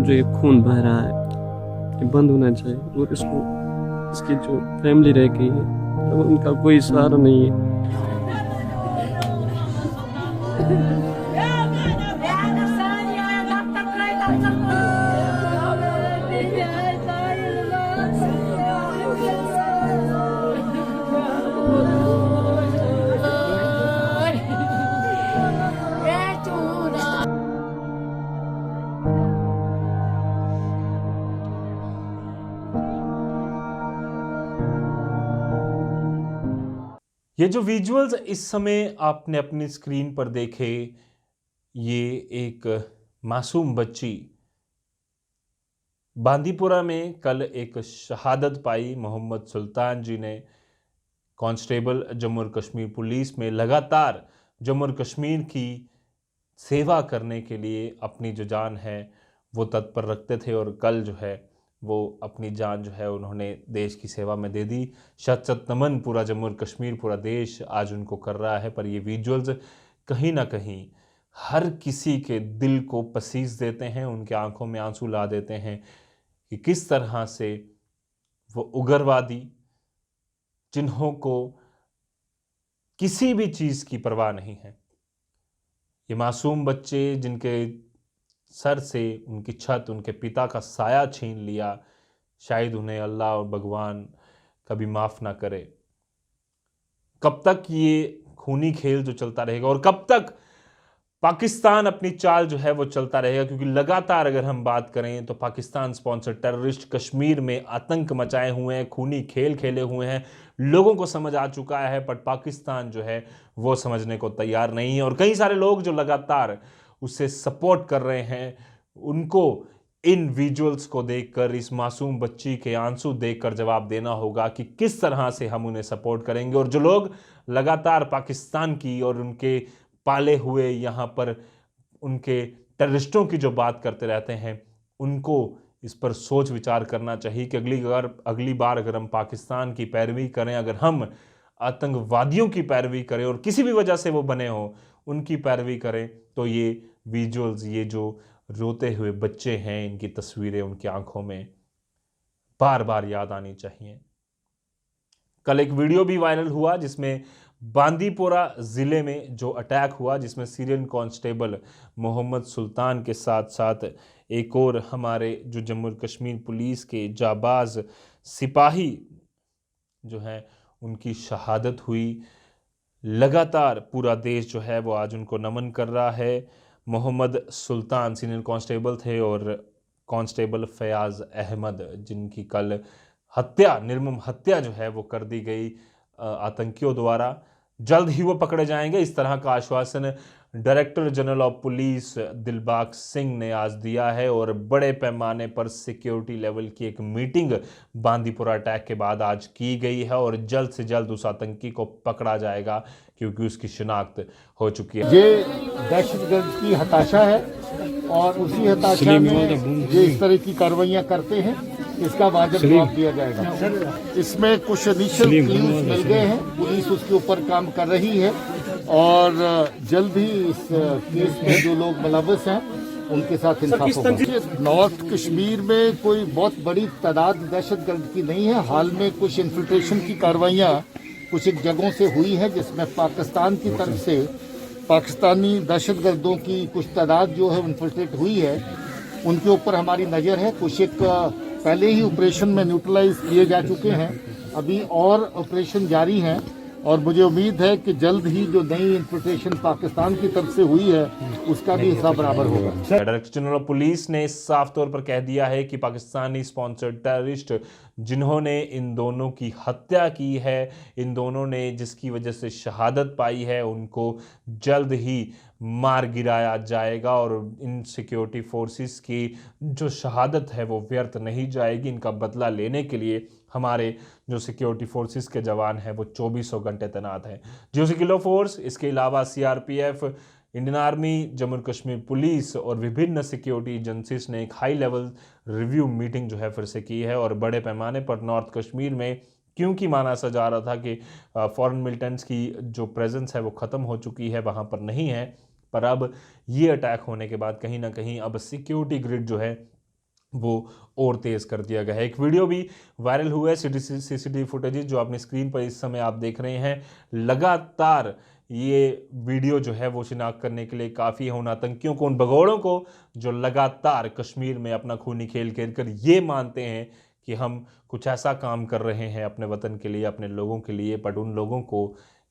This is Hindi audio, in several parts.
जो ये खून बह रहा है ये बंद होना चाहिए। और इसको इसकी जो फैमिली रह गई है तो उनका कोई सहारा नहीं है। ये जो विजुअल्स इस समय आपने अपनी स्क्रीन पर देखे, ये एक मासूम बच्ची बांदीपुरा में कल एक शहादत पाई। मोहम्मद सुल्तान जी ने कांस्टेबल जम्मू और कश्मीर पुलिस में लगातार जम्मू और कश्मीर की सेवा करने के लिए अपनी जो जान है वो तत्पर रखते थे, और कल जो है वो अपनी जान जो है उन्होंने देश की सेवा में दे दी। शत शत नमन पूरा जम्मू और कश्मीर, पूरा देश आज उनको कर रहा है। पर ये विजुअल्स कहीं ना कहीं हर किसी के दिल को पसीज देते हैं, उनके आंखों में आंसू ला देते हैं कि किस तरह से वो उग्रवादी, जिन्हों को किसी भी चीज़ की परवाह नहीं है, ये मासूम बच्चे जिनके सर से उनकी छत, उनके पिता का साया छीन लिया, शायद उन्हें अल्लाह और भगवान कभी माफ़ ना करे। कब तक ये खूनी खेल जो चलता रहेगा और कब तक पाकिस्तान अपनी चाल जो है वो चलता रहेगा? क्योंकि लगातार अगर हम बात करें तो पाकिस्तान स्पॉन्सर टेररिस्ट कश्मीर में आतंक मचाए हुए हैं, खूनी खेल खेले हुए हैं, लोगों को समझ आ चुका है, पर पाकिस्तान जो है वो समझने को तैयार नहीं है। और कई सारे लोग जो लगातार उसे सपोर्ट कर रहे हैं, उनको इन विजुअल्स को देखकर, इस मासूम बच्ची के आंसू देखकर जवाब देना होगा कि किस तरह से हम उन्हें सपोर्ट करेंगे। और जो लोग लगातार पाकिस्तान की और उनके पाले हुए यहाँ पर उनके टेररिस्टों की जो बात करते रहते हैं, उनको इस पर सोच विचार करना चाहिए कि अगली बार अगर हम पाकिस्तान की पैरवी करें, अगर हम आतंकवादियों की पैरवी करें और किसी भी वजह से वो बने हों उनकी पैरवी करें, तो ये विजुअल्स, ये जो रोते हुए बच्चे हैं, इनकी तस्वीरें उनकी आंखों में बार बार याद आनी चाहिए। कल एक वीडियो भी वायरल हुआ जिसमें बांदीपोरा जिले में जो अटैक हुआ, जिसमें सीरियन कांस्टेबल मोहम्मद सुल्तान के साथ साथ एक और हमारे जो जम्मू और कश्मीर पुलिस के जाबाज सिपाही जो हैं उनकी शहादत हुई। लगातार पूरा देश जो है वो आज उनको नमन कर रहा है। मोहम्मद सुल्तान सीनियर कांस्टेबल थे और कांस्टेबल फयाज अहमद, जिनकी कल हत्या, निर्मम हत्या जो है वो कर दी गई आतंकियों द्वारा। जल्द ही वो पकड़े जाएंगे, इस तरह का आश्वासन director general of police Dilbag Singh ने आज दिया है। और बड़े पैमाने पर सिक्योरिटी लेवल की एक मीटिंग बांदीपुरा अटैक के बाद आज की गई है और जल्द से जल्द उस आतंकी को पकड़ा जाएगा, क्योंकि उसकी शिनाख्त हो चुकी है। ये दहशतगर्द की हताशा है और उसी हताशा में ये इस तरह की कार्रवाइयाँ करते हैं, इसका वाजिब जवाब दिया जाएगा। इसमें कुछ इनिशियल क्लूज मिल गए हैं, पुलिस उसके ऊपर काम कर रही है और जल्द ही इस केस में जो लोग मुलव्वस हैं उनके साथ इंसाफ होगा। नॉर्थ कश्मीर में कोई बहुत बड़ी तादाद दहशतगर्द की नहीं है। हाल में कुछ इन्फिल्ट्रेशन की कार्रवाइयाँ कुछ एक जगहों से हुई है, जिसमें पाकिस्तान की तरफ से पाकिस्तानी दहशतगर्दों की कुछ तादाद जो है इन्फिल्ट्रेट हुई है, उनके ऊपर हमारी नज़र है। कुछ एक पहले ही ऑपरेशन में न्यूट्रलाइज किए जा चुके हैं, अभी और ऑपरेशन जारी हैं और मुझे उम्मीद है कि जल्द ही जो नई इन्फिल्ट्रेशन पाकिस्तान की तरफ से हुई है उसका भी हिसाब बराबर होगा। डायरेक्टर जनरल ऑफ पुलिस ने साफ तौर पर कह दिया है कि पाकिस्तानी स्पॉन्सर्ड टेररिस्ट जिन्होंने इन दोनों की हत्या की है, इन दोनों ने जिसकी वजह से शहादत पाई है, उनको जल्द ही मार गिराया जाएगा और इन सिक्योरिटी फोर्सेस की जो शहादत है वो व्यर्थ नहीं जाएगी। इनका बदला लेने के लिए हमारे जो सिक्योरिटी फोर्सेस के जवान हैं वो 2400 घंटे तैनात हैं। जियो सिक्योरिटी फोर्स, इसके अलावा CRPF, Indian army, Jammu Kashmir police और विभिन्न सिक्योरिटी एजेंसीज ने एक हाई लेवल रिव्यू मीटिंग जो है फिर से की है। और बड़े पैमाने पर नॉर्थ कश्मीर में क्योंकि माना सा जा रहा था कि फॉरेन मिलिटेंट्स की जो प्रेजेंस है वो ख़त्म हो चुकी है, वहाँ पर नहीं है, पर अब ये अटैक होने के बाद कहीं ना कहीं अब सिक्योरिटी ग्रिड जो है वो और तेज़ कर दिया गया है। एक वीडियो भी वायरल हुआ है, सीसीटीवी फुटेजेस जो अपनी स्क्रीन पर इस समय आप देख रहे हैं। लगातार ये वीडियो जो है वो शिनाख्त करने के लिए काफ़ी है उन आतंकियों को, उन भगोड़ों को जो लगातार कश्मीर में अपना खूनी खेल खेल कर ये मानते हैं कि हम कुछ ऐसा काम कर रहे हैं अपने वतन के लिए, अपने लोगों के लिए। बट उन लोगों को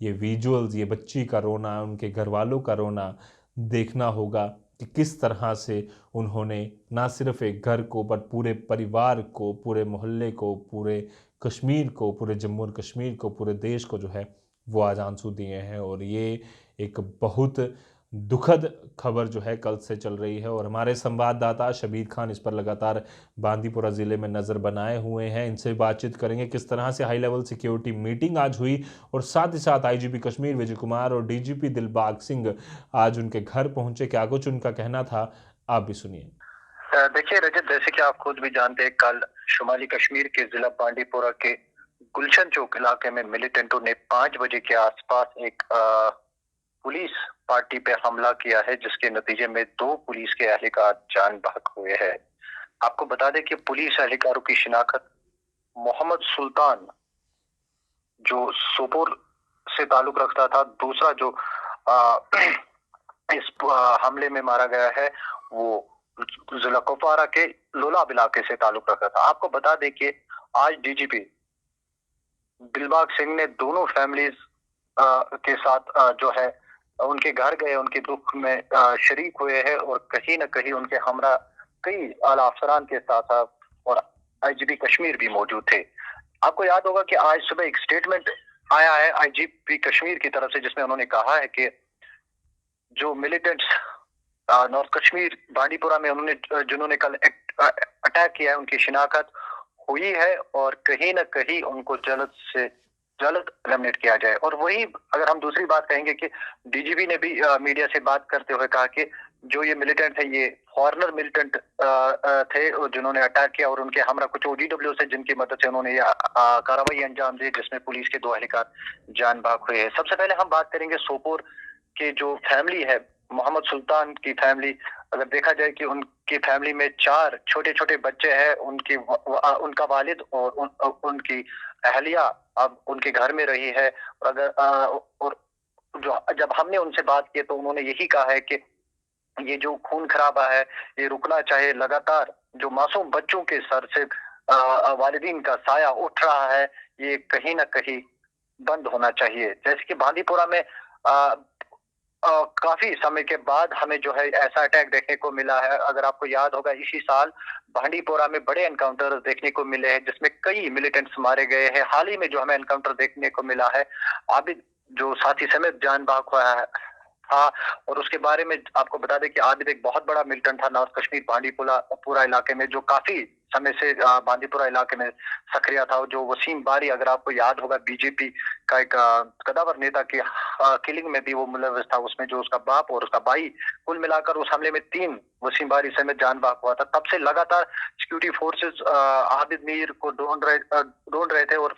ये विजुअल्स, ये बच्ची का रोना, उनके घर वालों का रोना देखना होगा कि किस तरह से उन्होंने ना सिर्फ एक घर को बट पूरे परिवार को, पूरे मोहल्ले को, पूरे कश्मीर को, पूरे जम्मू और कश्मीर को, पूरे देश को जो है वो आज आंसू दिए हैं। और ये एक बहुत दुखद खबर जो है कल से चल रही है और हमारे संवाददाता शबीर खान इस पर लगातार बांदीपुरा ज़िले में नज़र बनाए हुए हैं। इनसे बातचीत करेंगे किस तरह से हाई लेवल सिक्योरिटी मीटिंग आज हुई और साथ ही साथ आईजीपी कश्मीर विजय कुमार और डीजीपी दिलबाग सिंह आज उनके घर पहुंचे, क्या कुछ उनका कहना था, आप भी सुनिए। देखिए रजत, जैसे कि आप खुद भी जानते हैं, कल शुमाली कश्मीर के जिला बांदीपुरा के गुलशन चौक इलाके में मिलिटेंटों ने 5 बजे के आसपास एक पुलिस पार्टी पे हमला किया है, जिसके नतीजे में 2 पुलिस के एहलकार जान बहक हुए हैं। आपको बता दें कि पुलिस एहलकारों की शिनाख्त मोहम्मद सुल्तान जो सोपोर से ताल्लुक रखता था, दूसरा जो इस हमले में मारा गया है वो जिला कुपवारा के लोलाब इलाके से ताल्लुक रखता था। आपको बता दें कि आज डीजीपी दिलबाग सिंह ने दोनों फैमिलीज के साथ जो है उनके घर गए, उनके दुख में शरीक हुए हैं और कहीं ना कहीं उनके हमरा कई आला अफसरान के साथ और आईजीपी कश्मीर भी मौजूद थे। आपको याद होगा कि आज सुबह एक स्टेटमेंट आया है आईजीपी कश्मीर की तरफ से, जिसमें उन्होंने कहा है कि जो मिलिटेंट्स नॉर्थ कश्मीर बांदीपुरा में जिन्होंने कल अटैक किया है, उनकी शिनाख्त हुई है और कहीं ना कहीं उनको जल्द से जल्द एलिमिनेट किया जाए। और वही अगर हम दूसरी बात कहेंगे कि डीजीपी ने भी मीडिया से बात करते हुए कहा कि जो ये मिलिटेंट थे ये फॉरेनर मिलिटेंट थे जिन्होंने अटैक किया और उनके हमरा कुछ OGW से जिनकी मदद से उन्होंने यह कार्रवाई अंजाम दी, जिसमें पुलिस के 2 एहलकार जान बहक हुए हैं। सबसे पहले हम बात करेंगे सोपोर के जो फैमिली है, मोहम्मद सुल्तान की फैमिली। अगर देखा जाए कि उनकी फैमिली में 4 छोटे छोटे बच्चे हैं, उनका वालिद और उनकी अहलिया अब उनके घर में रही है। और अगर जो जब हमने उनसे बात की तो उन्होंने यही कहा है कि ये जो खून खराबा है ये रुकना चाहिए। लगातार जो मासूम बच्चों के सर से वालिदीन का साया उठ रहा है, ये कहीं ना कहीं बंद होना चाहिए। जैसे कि बांदीपुरा में काफी समय के बाद हमें जो है ऐसा अटैक देखने को मिला है। अगर आपको याद होगा, इसी साल बांदीपुरा में बड़े एनकाउंटर देखने को मिले हैं, जिसमें कई मिलिटेंट्स मारे गए हैं। हाल ही में जो हमें एनकाउंटर देखने को मिला है, आबिद जो साथी समेत जान बहक हुआ है था, और उसके बारे में आपको बता दें कि आबिद एक बहुत बड़ा मिलिटेंट था नॉर्थ कश्मीर बांदीपुरा इलाके में, जो काफी समय से बांदीपुरा इलाके में सक्रिय था। जो वसीम बारी, अगर आपको याद होगा, बीजेपी का एक कदावर नेता की किलिंग में भी वो मुलव्वस था, उसमें जो उसका बाप और उसका भाई, कुल मिलाकर उस हमले में 3 वसीम बारी समेत जान बहक हुआ था। तब से लगातार सिक्योरिटी फोर्सेस आबिद मीर को ढूंढ रहे थे और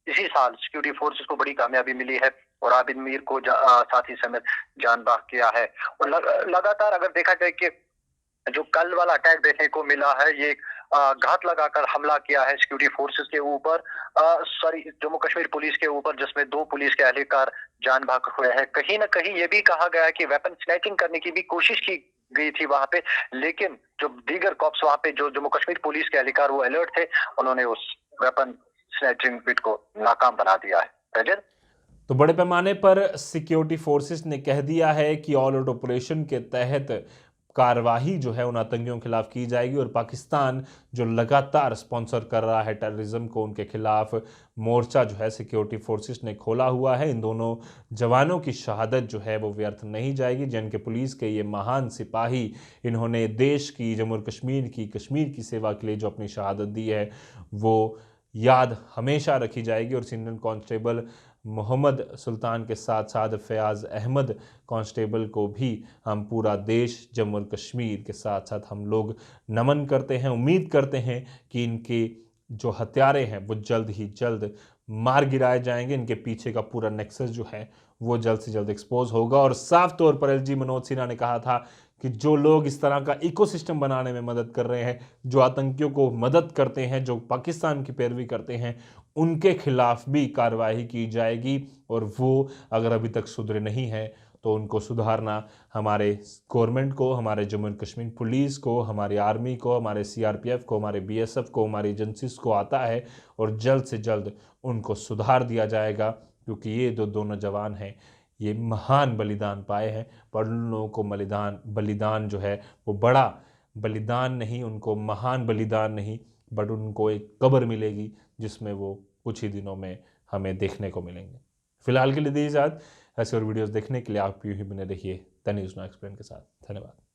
इसी साल सिक्योरिटी फोर्सेस को बड़ी कामयाबी मिली है और आबिद मीर को साथी समेत जान बहक किया है। और लगातार अगर देखा जाए कि जो कल वाला अटैक देखने को मिला है, ये घात लगाकर हमला किया है सिक्योरिटी फोर्सेस के ऊपर, जम्मू कश्मीर पुलिस के ऊपर, जिसमें 2 पुलिस के एहलकार जान बहक हुए हैं। कहीं ना कहीं ये भी कहा गया है कि वेपन स्नैचिंग करने की भी कोशिश की गई थी वहां पे, लेकिन जो दीगर कॉप्स वहां पे जो जम्मू कश्मीर पुलिस के एहलकार वो अलर्ट थे, उन्होंने उस वेपन स्नैचिंग बिट को नाकाम बना दिया है। रजत, तो बड़े पैमाने पर सिक्योरिटी फोर्सेस ने कह दिया है कि ऑल आउट ऑपरेशन के तहत कार्रवाई जो है उन आतंकियों के खिलाफ की जाएगी और पाकिस्तान जो लगातार स्पॉन्सर कर रहा है टेररिज्म को, उनके खिलाफ मोर्चा जो है सिक्योरिटी फोर्सेस ने खोला हुआ है। इन दोनों जवानों की शहादत जो है वो व्यर्थ नहीं जाएगी। जिनके पुलिस के ये महान सिपाही, इन्होंने देश की, जम्मू और कश्मीर की सेवा के लिए जो अपनी शहादत दी है, वो याद हमेशा रखी जाएगी। और सीनियर कांस्टेबल मोहम्मद सुल्तान के साथ साथ फयाज़ अहमद कांस्टेबल को भी हम पूरा देश, जम्मू और कश्मीर के साथ साथ हम लोग नमन करते हैं। उम्मीद करते हैं कि इनके जो हत्यारे हैं वो जल्द ही जल्द मार गिराए जाएंगे। इनके पीछे का पूरा नेक्सस जो है वो जल्द से जल्द एक्सपोज होगा। और साफ तौर पर एलजी मनोज सिन्हा ने कहा था कि जो लोग इस तरह का इकोसिस्टम बनाने में मदद कर रहे हैं, जो आतंकियों को मदद करते हैं, जो पाकिस्तान की पैरवी करते हैं, उनके खिलाफ भी कार्रवाई की जाएगी। और वो अगर अभी तक सुधरे नहीं हैं तो उनको सुधारना हमारे गवर्नमेंट को, हमारे जम्मू एंड कश्मीर पुलिस को, हमारी आर्मी को, हमारे सीआरपीएफ को, हमारे बीएसएफ को, हमारी एजेंसीज को आता है। और जल्द से जल्द उनको सुधार दिया जाएगा, क्योंकि ये दोनों जवान हैं, ये महान बलिदान पाए हैं। पर उन लोगों को बलिदान जो है वो बड़ा बलिदान नहीं, उनको महान बलिदान नहीं, बट उनको एक कब्र मिलेगी जिसमें वो कुछ ही दिनों में हमें देखने को मिलेंगे। फिलहाल के लिए दीजिए इजाज़त। ऐसे और वीडियोस देखने के लिए आप यूं ही बने रहिए द न्यूज़ नाउ एक्सप्लेन के साथ। धन्यवाद।